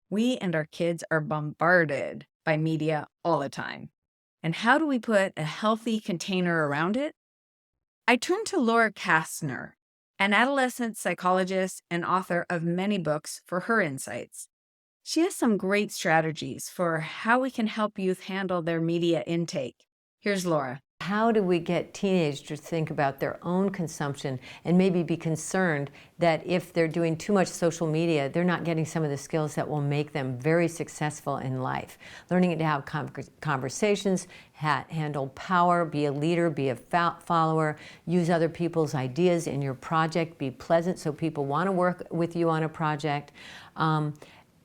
We and our kids are bombarded by media all the time. And how do we put a healthy container around it? I turned to Laura Kastner, an adolescent psychologist and author of many books, for her insights. She has some great strategies for how we can help youth handle their media intake. Here's Laura. How do we get teenagers to think about their own consumption and maybe be concerned that if they're doing too much social media, they're not getting some of the skills that will make them very successful in life? Learning to have conversations, handle power, be a leader, be a follower, use other people's ideas in your project, be pleasant so people want to work with you on a project.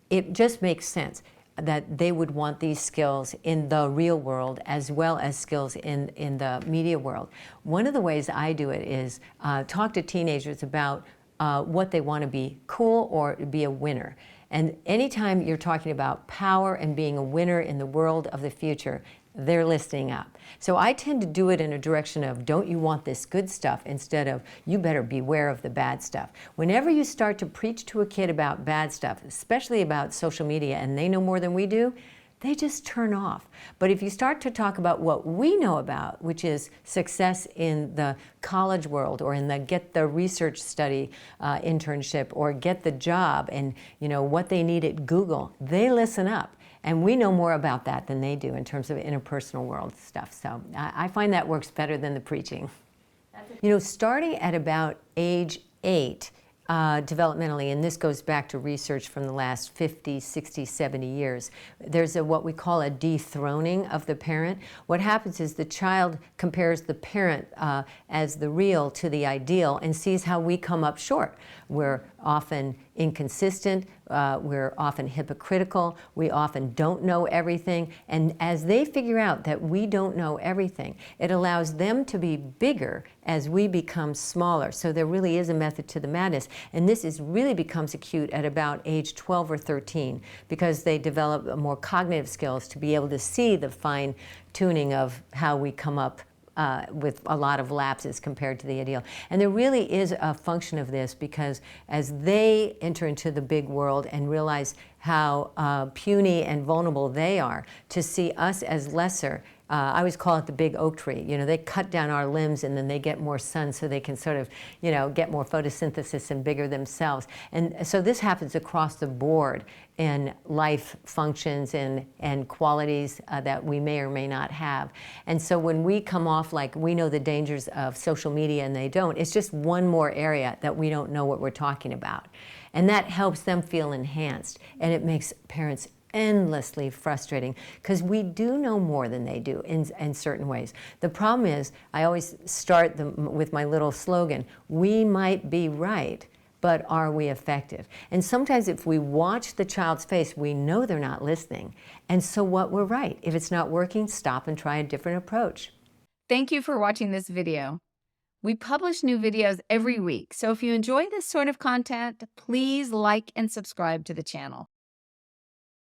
It just makes sense that they would want these skills in the real world as well as skills in the media world. One of the ways I do it is talk to teenagers about what they want to be, cool or be a winner. And anytime you're talking about power and being a winner in the world of the future, they're listening up. So I tend to do it in a direction of, don't you want this good stuff, instead of, you better beware of the bad stuff. Whenever you start to preach to a kid about bad stuff, especially about social media, and they know more than we do, they just turn off. But if you start to talk about what we know about, which is success in the college world, or in the get the research study internship, or get the job, and what they need at Google, they listen up. And we know more about that than they do in terms of interpersonal world stuff. So I find that works better than the preaching. Starting at about age 8, developmentally, and this goes back to research from the last 50, 60, 70 years, there's what we call a dethroning of the parent. What happens is the child compares the parent as the real to the ideal and sees how we come up short. We're often inconsistent, we're often hypocritical, we often don't know everything, and as they figure out that we don't know everything, it allows them to be bigger as we become smaller. So there really is a method to the madness, and this really becomes acute at about age 12 or 13, because they develop more cognitive skills to be able to see the fine tuning of how we come up with a lot of lapses compared to the ideal. And there really is a function of this, because as they enter into the big world and realize how puny and vulnerable they are, to see us as lesser, I always call it the big oak tree. They cut down our limbs and then they get more sun so they can sort of, get more photosynthesis and bigger themselves. And so this happens across the board in life functions and qualities that we may or may not have. And so when we come off like we know the dangers of social media and they don't, it's just one more area that we don't know what we're talking about. And that helps them feel enhanced, and it makes parents endlessly frustrating, because we do know more than they do in certain ways. The problem is, I always start with my little slogan, we might be right, but are we effective? And sometimes if we watch the child's face, we know they're not listening. And so what, we're right. If it's not working, stop and try a different approach. Thank you for watching this video. We publish new videos every week, so if you enjoy this sort of content, please like and subscribe to the channel.